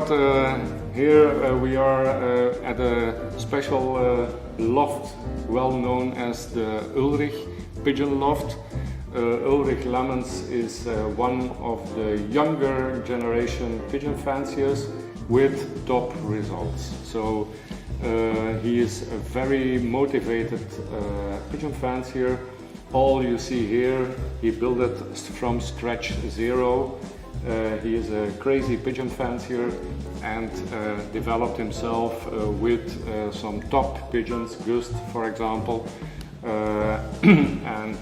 start here. We are at a special loft, well known as the Ulrich pigeon loft. Ulrich Lemmens is one of the younger generation pigeon fanciers with top results. So he is a very motivated pigeon fancier. All you see here, he built it from scratch zero. He is a crazy pigeon fancier and developed himself with some top pigeons, Gust for example, and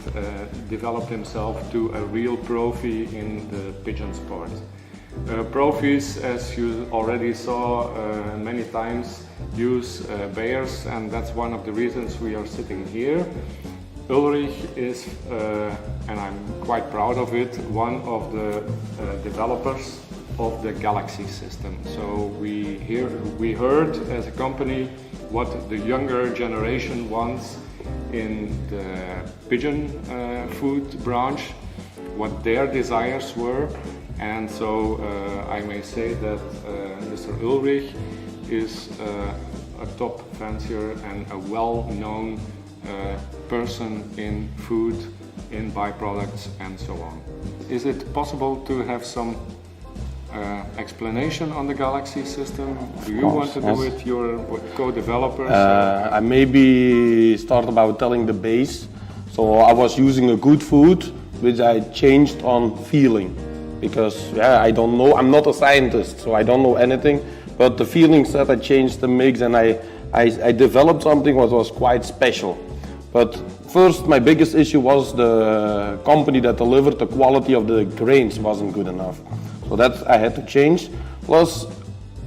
developed himself to a real profi in the pigeon sport. Profis, as you already saw many times, use bears, and that's one of the reasons we are sitting here. Ulrich is, and I'm quite proud of it, one of the developers of the Galaxy system. So we heard as a company what the younger generation wants in the pigeon food branch, what their desires were, and so I may say that Mr. Ulrich is a top fancier and a well-known person in food, in byproducts and so on. Is it possible to have some explanation on the Galaxy system? Do you want to do it, your co-developers? I maybe start about telling the base. So I was using a good food which I changed on feeling, because I don't know, I'm not a scientist, so I don't know anything, but the feeling said I changed the mix, and I developed something what was quite special. But first, my biggest issue was the company that delivered the quality of the grains wasn't good enough. So that I had to change. Plus,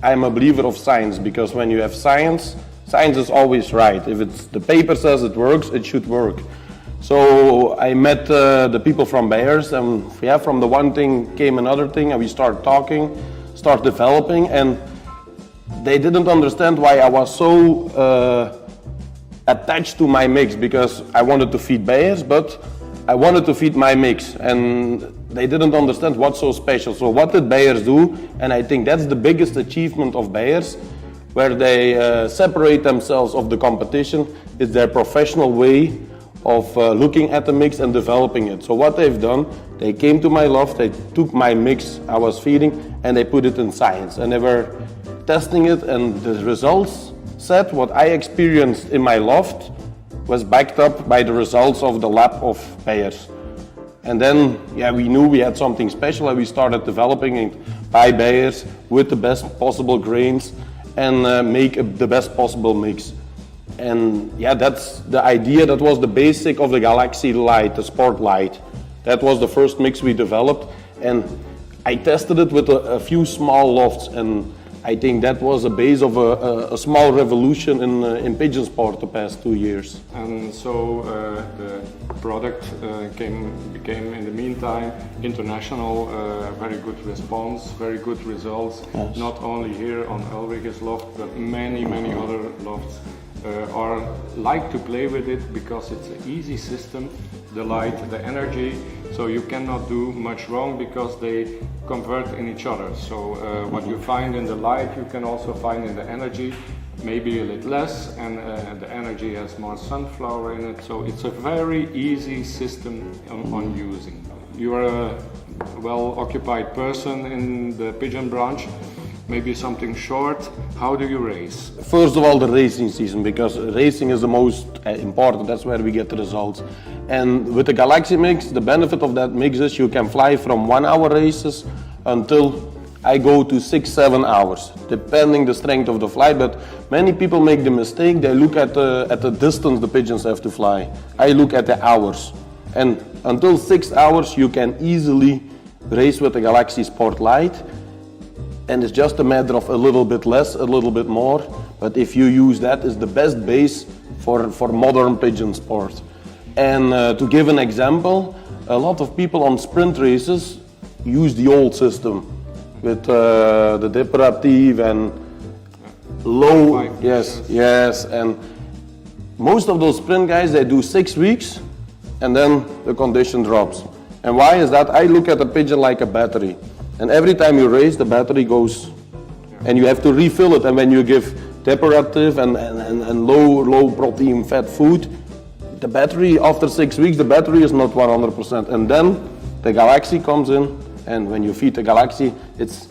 I'm a believer of science, because when you have science, science is always right. If the paper says it works, it should work. So I met the people from Bayers, and from the one thing came another thing, and we started talking, start developing, and they didn't understand why I was so attached to my mix, because I wanted to feed Bayers, but I wanted to feed my mix, and they didn't understand what's so special. So what did Bayers do? And I think that's the biggest achievement of Bayers, where they separate themselves of the competition, is their professional way of looking at the mix and developing it. So what they've done, they came to my loft, they took my mix I was feeding, and they put it in science, and they were testing it, and the results said what I experienced in my loft was backed up by the results of the lab of Bayers. And then, we knew we had something special, and we started developing it by Bayers with the best possible grains and make the best possible mix. And that's the idea. That was the basic of the Galaxy Light, the Sport Light. That was the first mix we developed, and I tested it with a few small lofts, and I think that was a base of a small revolution in pigeon sport the past 2 years. And so the product became in the meantime international, very good response, very good results, yes. Not only here on Ulrich's loft, but many other lofts are like to play with it, because it's an easy system, the light, the energy, so you cannot do much wrong because they convert in each other. So what you find in the light you can also find in the energy, maybe a little less, and the energy has more sunflower in it, so it's a very easy system on using. You are a well-occupied person in the pigeon branch. Maybe something short. How do you race? First of all, the racing season, because racing is the most important. That's where we get the results. And with the Galaxy mix, the benefit of that mix is you can fly from 1 hour races until I go to 6-7 hours, depending the strength of the flight. But many people make the mistake, they look at the distance the pigeons have to fly. I look at the hours. And until 6 hours, you can easily race with the Galaxy Sport Light. And it's just a matter of a little bit less, a little bit more. But if you use that, it's the best base for modern pigeon sport. And to give an example, a lot of people on sprint races use the old system with the deparative and low, yes. And most of those sprint guys, they do 6 weeks and then the condition drops. And why is that? I look at a pigeon like a battery. And every time you race, the battery goes and you have to refill it. And when you give depurative and low protein fat food, the battery after 6 weeks, the battery is not 100%. And then the Galaxy comes in, and when you feed the Galaxy, it's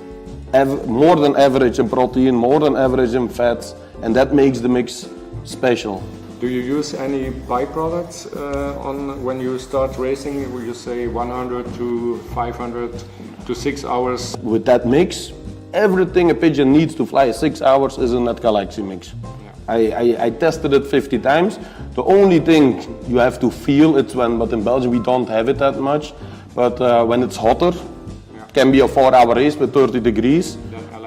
more than average in protein, more than average in fats, and that makes the mix special. Do you use any byproducts on when you start racing? Will you say 100 to 500 to 6 hours? With that mix, everything a pigeon needs to fly 6 hours is in that Galaxy mix. Yeah. I tested it 50 times. The only thing you have to feel it's but in Belgium we don't have it that much, but when it's hotter, it can be a 4-hour race with 30 degrees,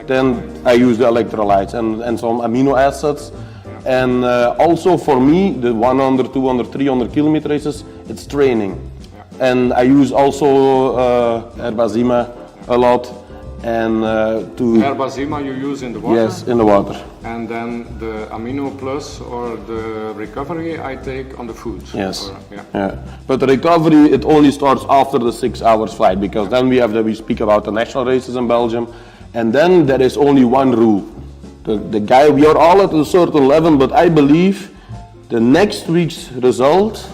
then I use the electrolytes and some amino acids. And also for me, the 100, 200, 300 kilometer races, it's training. Yeah. And I use also Herbazima a lot. And Herbazima you use in the water? Yes, in the water. And then the Amino Plus or the recovery I take on the food? Yes. Yeah. But the recovery, it only starts after the 6 hours flight, because then we speak about the national races in Belgium. And then there is only one rule. The guy, we are all at a certain level, but I believe the next week's result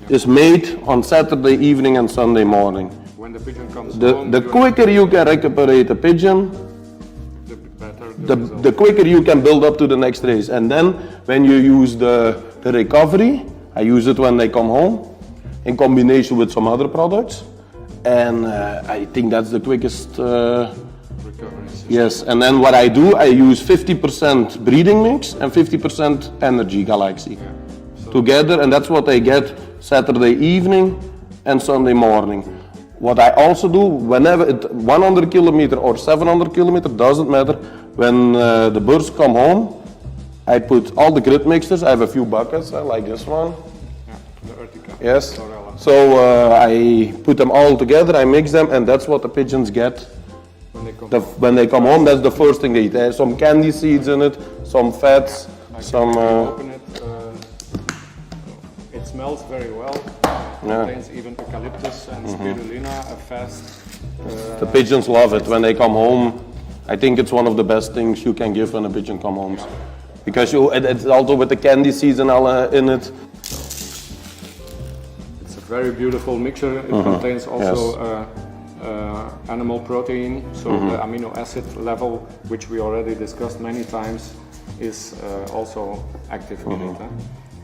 is made on Saturday evening and Sunday morning. When the pigeon comes home, the quicker you can recuperate a pigeon, the better the quicker you can build up to the next race. And then when you use the recovery, I use it when they come home in combination with some other products. And I think that's the quickest yes, and then what I do, I use 50% breeding mix and 50% energy Galaxy together, and that's what I get Saturday evening and Sunday morning. What I also do, whenever 100 kilometer or 700 kilometer, doesn't matter, when the birds come home, I put all the grid mixtures. I have a few buckets, like this one. Yeah, the Urtica. Yes. So I put them all together, I mix them, and that's what the pigeons get. When they come home, that's the first thing they eat. There's some candy seeds in it, some fats, some. Open it. It smells very well. Contains even eucalyptus and spirulina, a fast. The pigeons love it when they come home. I think it's one of the best things you can give when a pigeon comes home, because it's also with the candy seeds and all in it. It's a very beautiful mixture. It contains also. Animal protein, so the amino acid level, which we already discussed many times, is also active in it.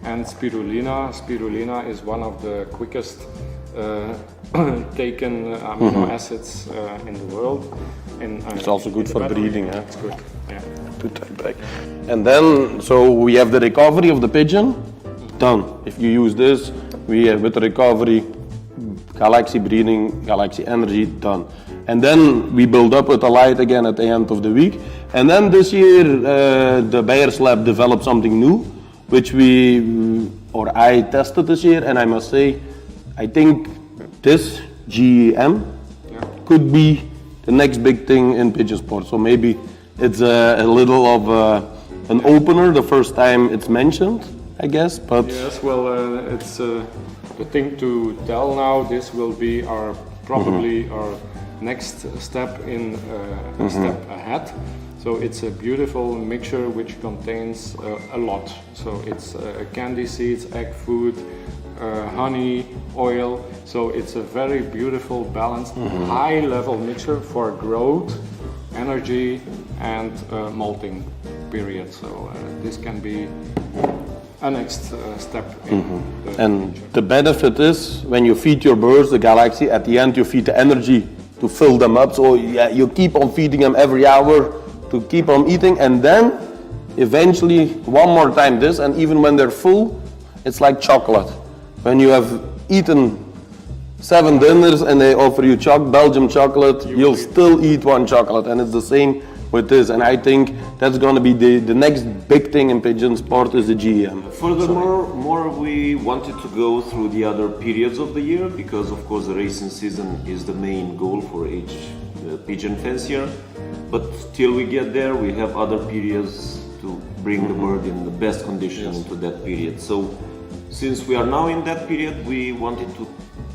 And spirulina is one of the quickest taken amino acids in the world. It's also good for breeding. It's good. Yeah. And then, so we have the recovery of the pigeon, done. If you use this, we have with the recovery, Galaxy breeding, Galaxy energy, done. And then we build up with the light again at the end of the week. And then this year, the Bayers Lab developed something new, which I tested this year, and I must say, I think this GEM could be the next big thing in pigeon sport. So maybe it's a little of an opener the first time it's mentioned, I guess. But yes, well, it's the thing to tell now. This will be probably our next step in a step ahead. So it's a beautiful mixture which contains a lot. So it's candy seeds, egg food, honey, oil. So it's a very beautiful, balanced, high-level mixture for growth, energy, and molting period. So this can be a next step in and the benefit is when you feed your birds the Galaxy, at the end you feed the energy to fill them up. So you keep on feeding them every hour to keep on eating, and then eventually one more time this, and even when they're full, it's like chocolate. When you have eaten 7 dinners and they offer you Belgium chocolate, you'll still eat 1 chocolate, and it's the same with this. And I think that's going to be the next big thing in pigeon sport is the GM. Furthermore, we wanted to go through the other periods of the year, because of course the racing season is the main goal for each pigeon fancier. But till we get there, we have other periods to bring the bird in the best condition into that period. So since we are now in that period, we wanted to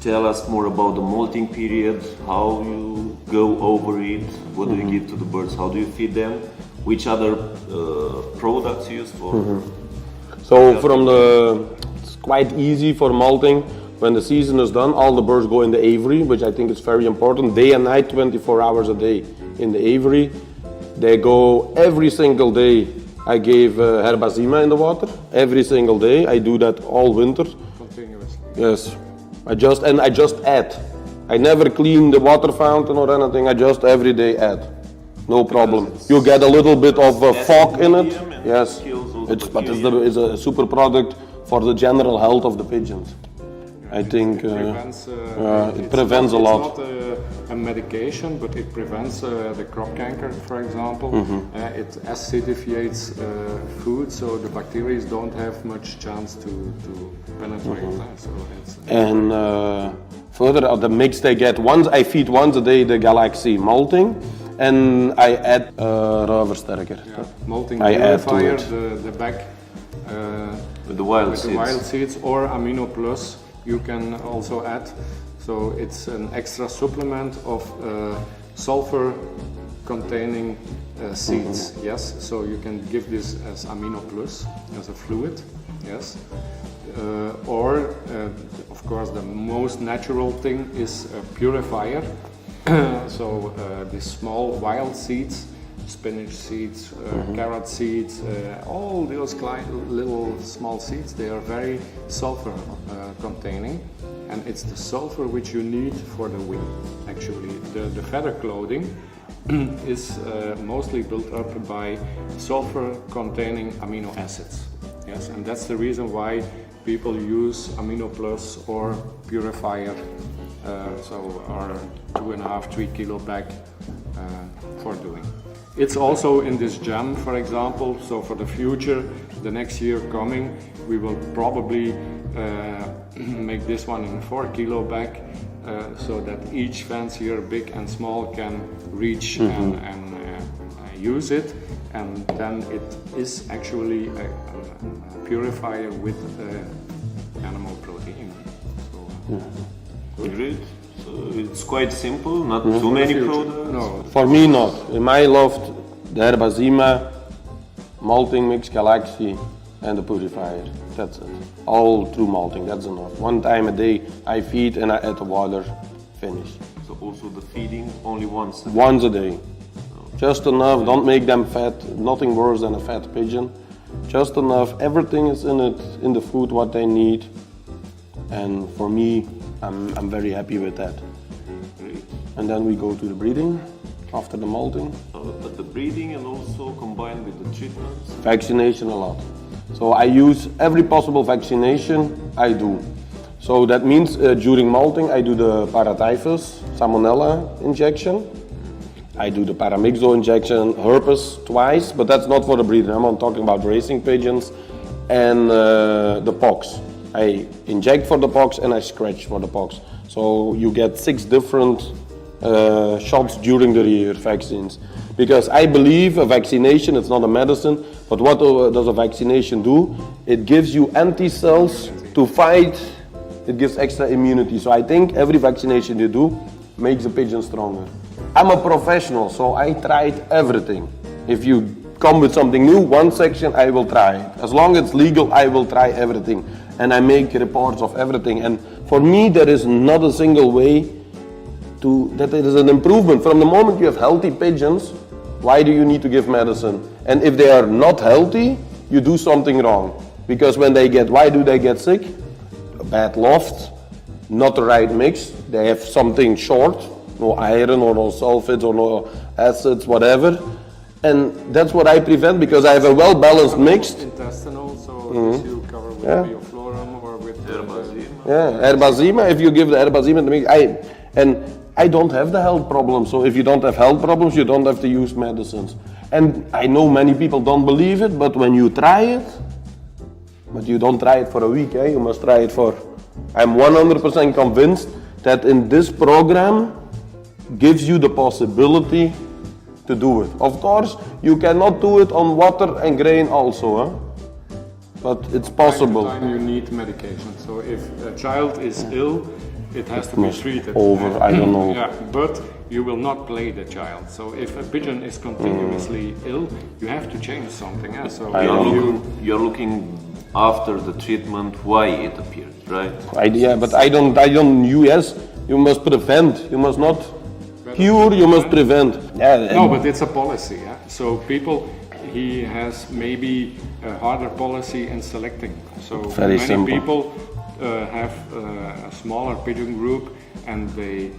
tell us more about the molting period, how you go over it? What do you give to the birds? How do you feed them? Which other products you use for? So it's quite easy for molting. When the season is done, all the birds go in the aviary, which I think is very important. Day and night, 24 hours a day in the aviary. They go every single day. I gave herbazima in the water every single day. I do that all winter. Continuously. Yes, I just add. I never clean the water fountain or anything. I just every day add. No problem. You get a little bit of fog in it. Yes, it's a super product for the general health of the pigeons. I think it prevents a lot. It's not a medication, but it prevents the crop canker, for example. It acidifies food, so the bacteria don't have much chance to penetrate. So and further, the mix they get, I feed once a day the Galaxy malting, and I add Röverstärker. Yeah. Malting I add to purifier, it. the bag With the wild with seeds. the wild seeds or Amino Plus you can also add. So it's an extra supplement of sulfur containing seeds. Yes, so you can give this as Amino Plus as a fluid. Yes, or of course the most natural thing is a purifier. So these small wild seeds, spinach seeds, carrot seeds, all those little small seeds, they are very sulfur containing, and it's the sulfur which you need for the wing. Actually, the feather clothing is mostly built up by sulfur containing amino acids. Yes, and that's the reason why people use Amino Plus or purifier, so our 2.5-3 kilo bag for doing. It's also in this jam, for example, so for the future, the next year coming, we will probably make this one in a 4 kilo bag, so that each fancier, big and small, can reach and use it, and then it is actually a purifier with animal protein. So, Great. So it's quite simple, not too many products. no, For me, not. In my loft, the herbazima, malting mix, Galaxy, and the purifier. That's it. All through malting, that's enough. One time a day I feed and I add the water, finish. So also the feeding only once a day. Once a day. Just enough, don't make them fat. Nothing worse than a fat pigeon. Just enough, everything is in it, in the food, what they need. And for me, I'm very happy with that. Great. And then we go to the breeding after the malting. But the breeding and also combined with the treatments. Vaccination a lot. So I use every possible vaccination I do. So that means during malting I do the paratyphus, salmonella injection. I do the paramyxo injection, herpes twice, but that's not for the breeding. I'm talking about racing pigeons and the pox. I inject for the pox and I scratch for the pox. So you get 6 different shots during the year, vaccines. Because I believe a vaccination, it's not a medicine, but what does a vaccination do? It gives you anti-cells to fight, it gives extra immunity. So I think every vaccination you do makes the pigeon stronger. I'm a professional, so I tried everything. If you come with something new, one section, I will try it. As long as it's legal, I will try everything. And I make reports of everything. And for me, there is not a single way that it is an improvement. From the moment you have healthy pigeons, why do you need to give medicine? And if they are not healthy, you do something wrong. Because why do they get sick? A bad loft, not the right mix, they have something short, no iron or no sulfates or no acids, whatever. And that's what I prevent, because I have a well-balanced mix. Intestinal, so this you cover with bioflorum or with Herbazima. Yeah, herbazima, if you give the herbazima to me, I don't have the health problems. So if you don't have health problems, you don't have to use medicines. And I know many people don't believe it, but when you try it, but you don't try it for a week, you must try it for, I'm 100% convinced that in this program gives you the possibility to do it. Of course, you cannot do it on water and grain also, but it's possible. Time to time you need medication. So if a child is ill, it has to be treated. Over, I don't know. Yeah, but you will not play the child. So if a pigeon is continuously ill, you have to change something else. So You're looking after the treatment why it appeared, right? But I don't. Yes, you must prevent. You must not cure. You must prevent. Yeah. No, but it's a policy. Yeah? So he has maybe a harder policy in selecting. So Very many simple. people have a smaller pigeon group and they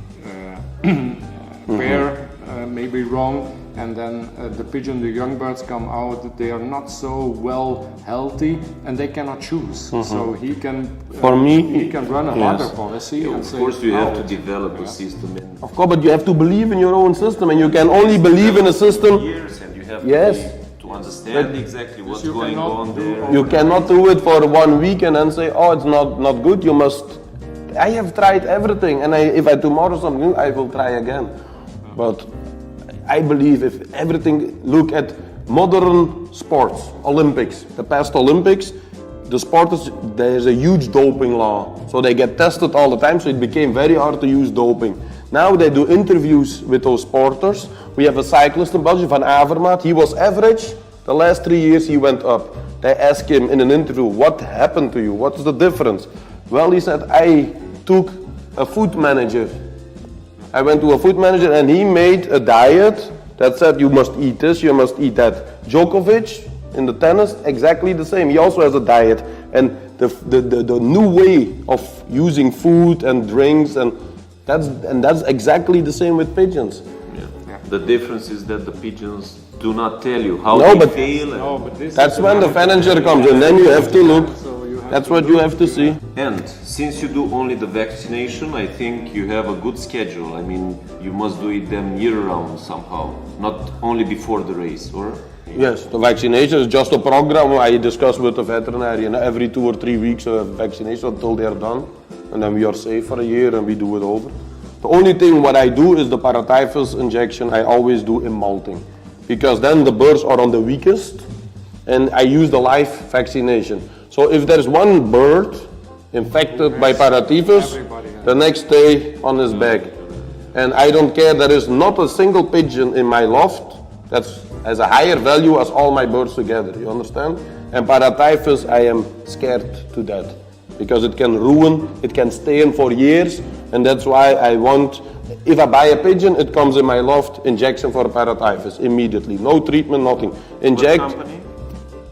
pair maybe wrong, and then the young birds come out, they are not so well healthy and they cannot choose. So he can he can run a harder policy and Of course you have to develop a system. Of course, but you have to believe in your own system, and you can only believe in a system. Years, and you have to understand exactly what's you going cannot on do there. You cannot do it for 1 week and then say, oh, it's not good. You must. I have tried everything, and if I tomorrow something new, I will try again. But I believe if everything, look at modern sports, Olympics, the past Olympics, the sporters, there's a huge doping law. So they get tested all the time, so it became very hard to use doping. Now they do interviews with those sporters. We have a cyclist in Belgium, Van Avermaet. He was average. The last 3 years he went up. They asked him in an interview, what happened to you? What is the difference? Well, he said, I took a food manager. I went to a food manager and he made a diet that said you must eat this, you must eat that. Djokovic in the tennis, exactly the same. He also has a diet. And the new way of using food and drinks, and that's exactly the same with pigeons. Yeah. The difference is that the pigeons do not tell you how they feel. That's when the manager comes in, then you have to look. That's what you have to see. And since you do only the vaccination, I think you have a good schedule. I mean, you must do it then year-round somehow, not only before the race, or? Yes, the vaccination is just a program I discuss with the veterinarian. Every 2 or 3 weeks a vaccination until they are done. And then we are safe for a year and we do it over. The only thing what I do is the paratyphus injection I always do in molting. Because then the birds are on the weakest and I use the live vaccination. So if there's one bird infected by paratyphus, the next day on his back. And I don't care, there is not a single pigeon in my loft that has a higher value as all my birds together, you understand? And paratyphus, I am scared to death. Because it can ruin, it can stay in for years, and that's why I want, if I buy a pigeon, it comes in my loft, injection for paratyphus, immediately. No treatment, nothing. Inject. What company?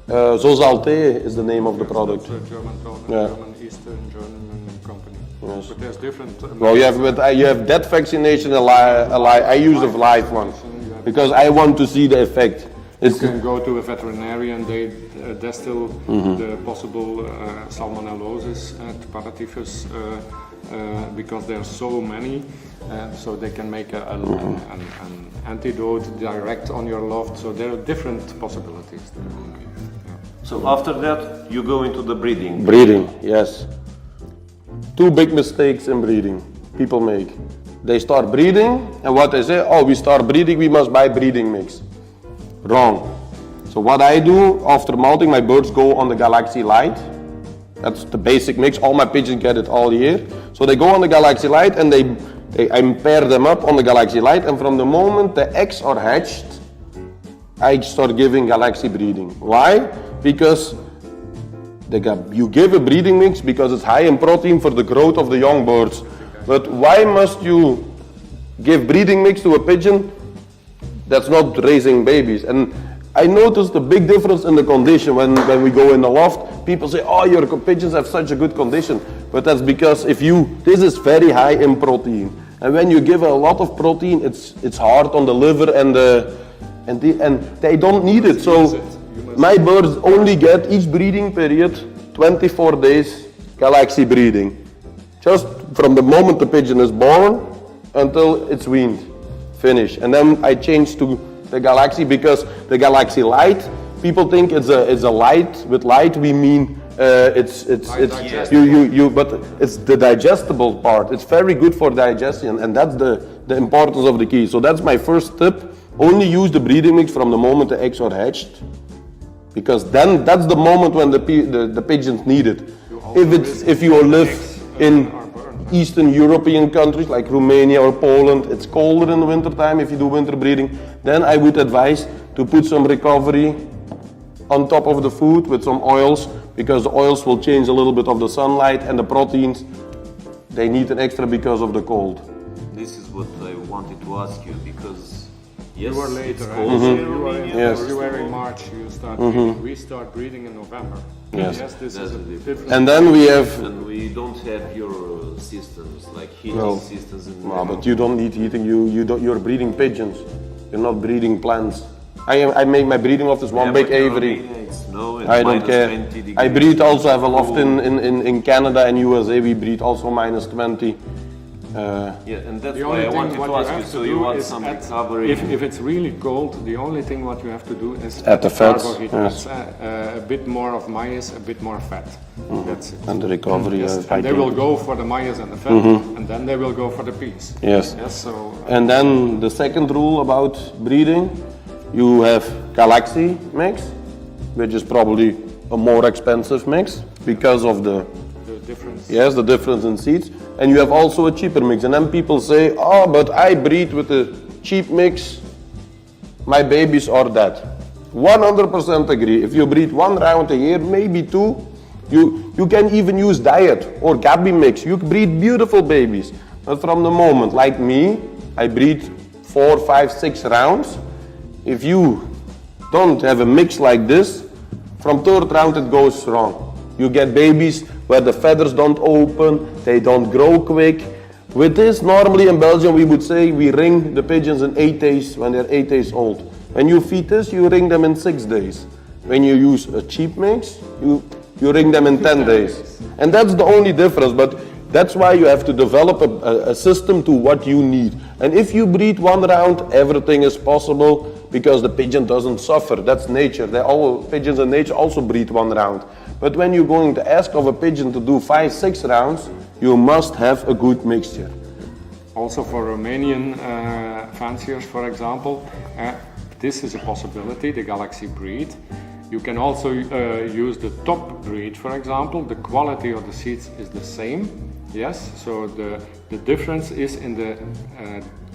Zosalte is the name of the product. It's a German, Yeah. German Eastern German company. Yes. But there's different. Well, you have that vaccination, I use a live one, because I want to see the effect. You can go to a veterinarian, they distill the possible salmonellosis and paratyphus because there are so many, so they can make an antidote direct on your loft. So there are different possibilities there. So after that, you go into the breeding. Breeding, yes. 2 big mistakes in breeding people make. They start breeding, and what they say, oh, we start breeding, we must buy breeding mix. Wrong. So what I do after molting, my birds go on the Galaxy Light. That's the basic mix. All my pigeons get it all year. So they go on the Galaxy Light and I pair them up on the Galaxy Light, and from the moment the eggs are hatched, I start giving Galaxy breeding. Why? Because you give a breeding mix because it's high in protein for the growth of the young birds. But why must you give breeding mix to a pigeon that's not raising babies? And I noticed a big difference in the condition when we go in the loft. People say, oh, your pigeons have such a good condition. But that's because this is very high in protein. And when you give a lot of protein, it's hard on the liver and they don't need it. So my birds only get each breeding period 24 days Galaxy breeding. Just from the moment the pigeon is born until it's weaned. Finish. And then I change to the Galaxy because the Galaxy Light, people think it's a light. With light we mean but it's the digestible part. It's very good for digestion, and that's the importance of the key. So that's my first tip. Only use the breeding mix from the moment the eggs are hatched, because then that's the moment when the pigeons need it. If you live in Eastern European countries like Romania or Poland, it's colder in the winter time if you do winter breeding, then I would advise to put some recovery on top of the food with some oils, because the oils will change a little bit of the sunlight, and the proteins, they need an extra because of the cold. This is what I wanted to ask you, because yes, You were later, it's right? cold So in you were in Romania. Yes. February, March, you start breeding. We start breeding in November. Yes. This That's is a the difference. different. And then we have, And we don't have your systems, like heating No. systems. In no, but you don't need heating, you're breeding pigeons, you're not breeding plants. I make my breeding loft is one big aviary. I don't care. I breed also, have a loft in Canada and USA, we breed also -20. Yeah, and that's The why only I thing wanted what to you ask you. have So to you do want is some add, recovery? if it's really cold, the only thing what you have to do is Add the fats, carbohydrates, a bit more of maize, a bit more fat. That's it. And the recovery, Yes, I and they think. will go for the maize and the fat, and then they will go for the peas. Yes. Yes. So And then the second rule about breeding, you have Galaxy mix, which is probably a more expensive mix because of the difference. yes, the difference in seeds. And you have also a cheaper mix. And then people say, oh, but I breed with a cheap mix, my babies are dead. 100% agree. If you breed 1 round a year, maybe 2, you can even use diet or Gabi mix. You breed beautiful babies. But from the moment, like me, I breed 4, 5, 6 rounds. If you don't have a mix like this, from 3rd round it goes wrong. You get babies where the feathers don't open, they don't grow quick. With this, normally in Belgium we would say we ring the pigeons in 8 days when they're 8 days old. When you feed this, you ring them in 6 days. When you use a cheap mix, you ring them in 10 days. And that's the only difference, but that's why you have to develop a system to what you need. And if you breed 1 round, everything is possible because the pigeon doesn't suffer. That's nature. Pigeons in nature also breed 1 round. But when you're going to ask of a pigeon to do 5, 6 rounds, you must have a good mixture. Also for Romanian fanciers, for example, this is a possibility, the Galaxy breed. You can also use the top breed, for example. The quality of the seeds is the same, yes. So the difference is in the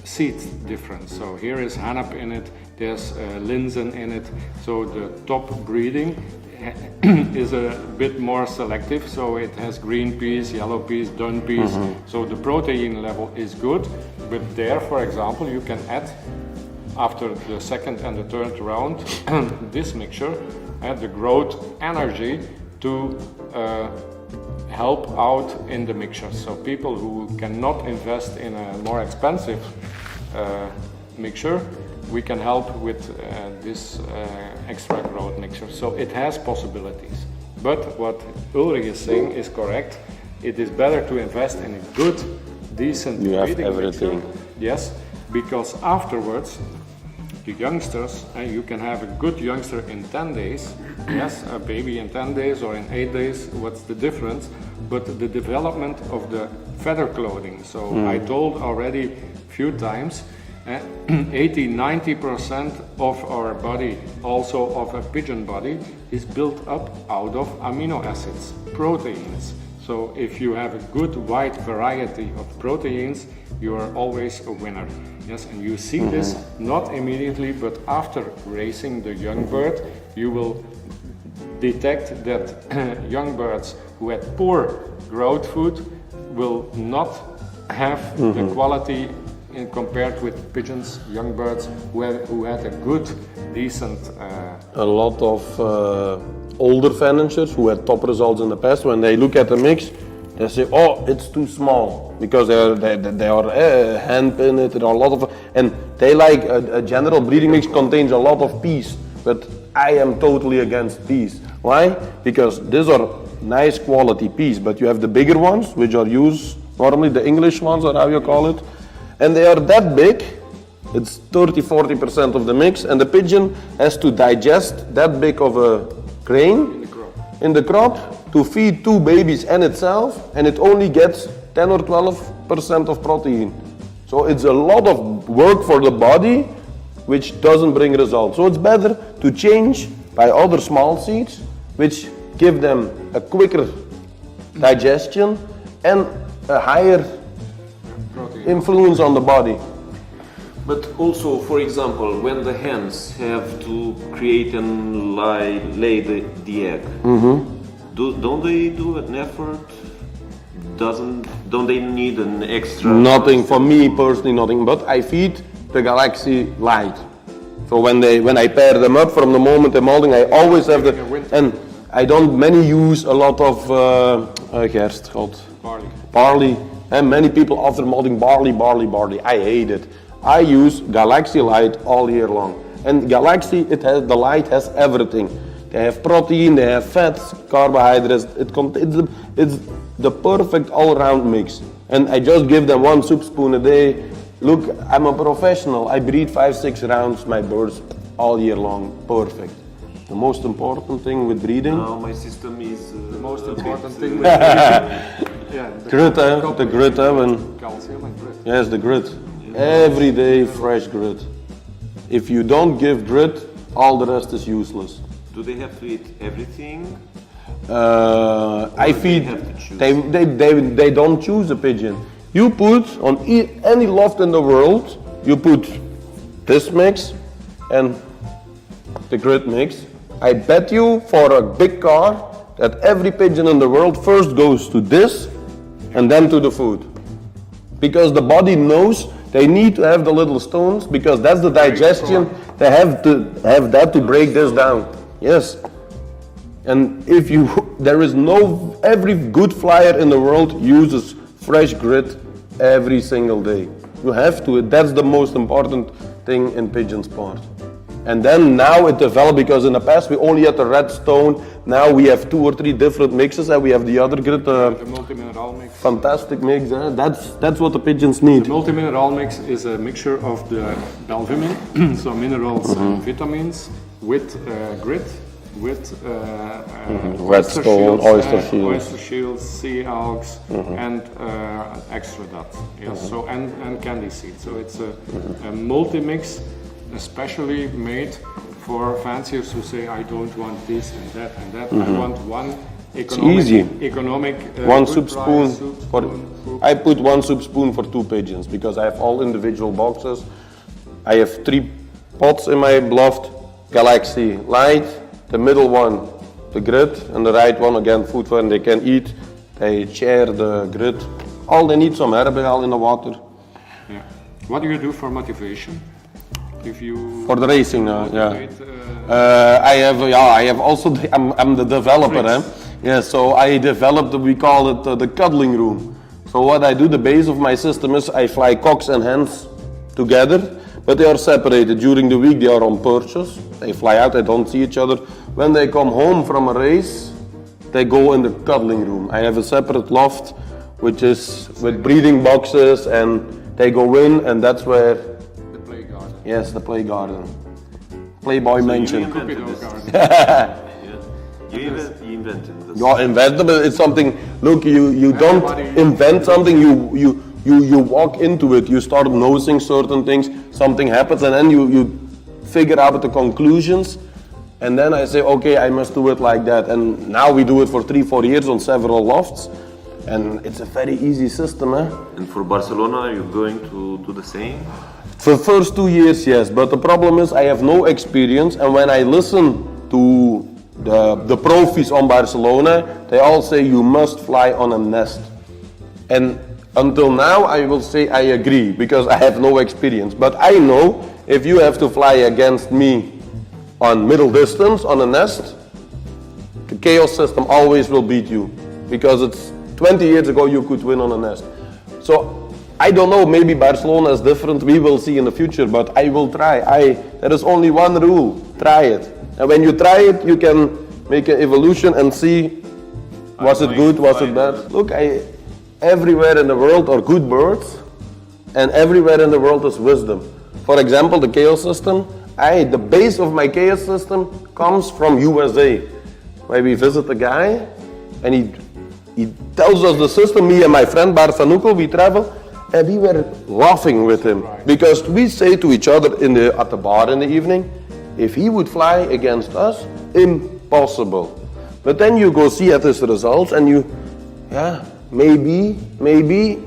seed difference. So here is hennep in it, there's linsen in it. So the top breeding is a bit more selective, so it has green peas, yellow peas, dun peas, so the protein level is good. But there, for example, you can add, after the 2nd and the 3rd round, this mixture, the growth energy to help out in the mixture. So people who cannot invest in a more expensive mixture, we can help with this extra growth mixture. So it has possibilities. But what Ulrich is saying is correct. It is better to invest in a good, decent You have breeding everything. mixture. Yes, because afterwards, the youngsters, you can have a good youngster in 10 days. Yes, a baby in 10 days or in 8 days, what's the difference? But the development of the feather clothing. So I told already a few times, 80-90% of our body, also of a pigeon body, is built up out of amino acids, proteins. So if you have a good wide variety of proteins, you are always a winner. Yes, and you see this not immediately, but after raising the young bird, you will detect that young birds who had poor growth food will not have the quality compared with pigeons, young birds who had a good, decent. A lot of older financiers who had top results in the past, when they look at the mix, they say, "Oh, it's too small," because they are hemp in it. There are a lot of, and they like a general breeding mix contains a lot of peas. But I am totally against peas. Why? Because these are nice quality peas, but you have the bigger ones, which are used normally the English ones, or how you call it. And they are that big, it's 30-40% of the mix, and the pigeon has to digest that big of a grain in the crop to feed 2 babies and itself, and it only gets 10 or 12% of protein. So it's a lot of work for the body, which doesn't bring results. So it's better to change by other small seeds, which give them a quicker digestion and a higher Protein. influence on the body. But also, for example, when the hens have to create and lay the egg, don't they do an effort? Don't they need an extra? Nothing for me personally, nothing. But I feed the Galaxy Light. So when I pair them up from the moment they're molding, I always have the and I don't use a lot of gerst, barley. And many people after molding barley. I hate it. I use Galaxy Light all year long. And Galaxy, the light has everything. They have protein, they have fats, carbohydrates. It's the perfect all-round mix. And I just give them 1 soup spoon a day. Look, I'm a professional. I breed 5-6 rounds my birds all year long. Perfect. The most important thing with breeding. Now my system is The most important thing with the Grit, the grit, when calcium and grit. yes, the grit. Every day fresh grit. If you don't give grit, all the rest is useless. Do they have to eat everything? I feed. have to choose? They don't choose a pigeon. You put on any loft in the world, you put this mix and the grit mix. I bet you for a big car that every pigeon in the world first goes to this and then to the food. Because the body knows they need to have the little stones because that's the digestion. They have to have that to break this down. Yes. And every good flyer in the world uses fresh grit every single day. You have to, that's the most important thing in pigeon sport. And then now it developed because in the past we only had the red stone. Now we have 2 or 3 different mixes and we have the other grit. The multi-mineral mix. Fantastic mix. That's what the pigeons need. The multi-mineral mix is a mixture of the Belgium, so minerals and vitamins, with grit, with Redstone, oyster shields. oyster shields, sea algs, and extra dot. Yes, so and candy seed. So it's a multi-mix, especially made for fanciers who say, I don't want this and that and that. I want one economic one good soup price, spoon. soup For, spoon. I put 1 soup spoon for 2 pigeons because I have all individual boxes. I have 3 pots in my loft. Galaxy Light, the middle one, the grit, and the right one again food for, and they can eat. They share the grit. All they need some herbal in the water. Yeah. What do you do for motivation? If you For the racing now, yeah. motivate, I have also. I'm the developer, eh? Yeah. So I developed. We call it the cuddling room. So what I do, the base of my system is I fly cocks and hens together, but they are separated. During the week they are on perches. They fly out. They don't see each other. When they come home from a race, they go in the cuddling room. I have a separate loft, which is with breeding boxes, and they go in, and that's where. the play garden. Yes, the play garden. Playboy mansion. invented this. Garden. You invented this. Your inventable, it's something. Look, you don't Everybody- invent something. You walk into it. You start noticing certain things. Something happens, and then you figure out the conclusions. And then I say, okay, I must do it like that. And now we do it for 3-4 years on several lofts, and it's a very easy system, eh? And for Barcelona, are you going to do the same? For the first 2 years, yes, but the problem is I have no experience, and when I listen to the profis on Barcelona, they all say you must fly on a nest. And until now, I will say I agree, because I have no experience. But I know if you have to fly against me on middle distance on a nest, the chaos system always will beat you, because it's 20 years ago you could win on a nest. So I don't know, maybe Barcelona is different, we will see in the future, but I will try. There is only one rule, try it. And when you try it, you can make an evolution and see, was it good, was it bad? Look, everywhere in the world are good birds, and everywhere in the world is wisdom. For example, the chaos system, the base of my chaos system comes from USA, where we visit a guy, and he tells us the system, me and my friend Barsanukel, we travel, and we were laughing with him, because we say to each other at the bar in the evening, if he would fly against us, impossible. But then you go see at his results, and maybe,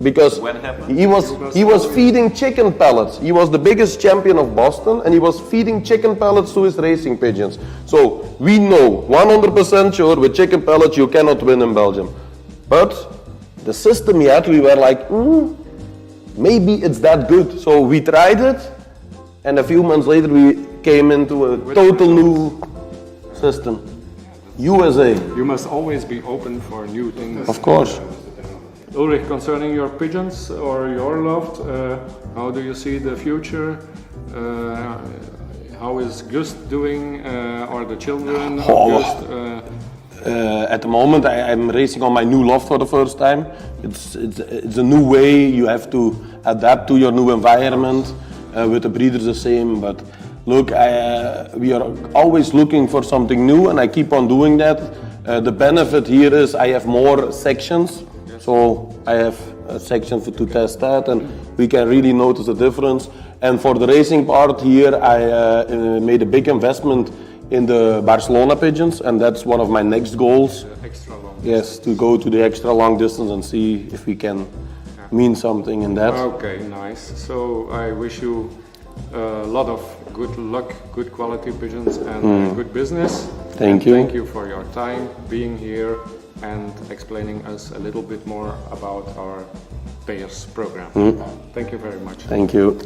because What happened? he was feeding chicken pellets. He was the biggest champion of Boston, and he was feeding chicken pellets to his racing pigeons. So we know 100% sure with chicken pellets you cannot win in Belgium. But the system he had, we were like, maybe it's that good. So we tried it, and a few months later we came into a total new system. USA. You must always be open for new things. Of course. Ulrich, concerning your pigeons or your loft, how do you see the future? How is Gust doing, or the children of Gust? At the moment, I'm racing on my new loft for the first time. It's a new way. You have to adapt to your new environment. With the breeders the same, but look, we are always looking for something new, and I keep on doing that. The benefit here is I have more sections, so I have a section to test that, and we can really notice the difference. And for the racing part here, I made a big investment in the Barcelona pigeons, and that's one of my next goals. Extra long. Yes, to go to the extra long distance and see if we can mean something in that. Okay, nice. So I wish you a lot of good luck, good quality pigeons, and good business. Thank you. Thank you for your time being here and explaining us a little bit more about our payers program. Thank you very much. Thank you.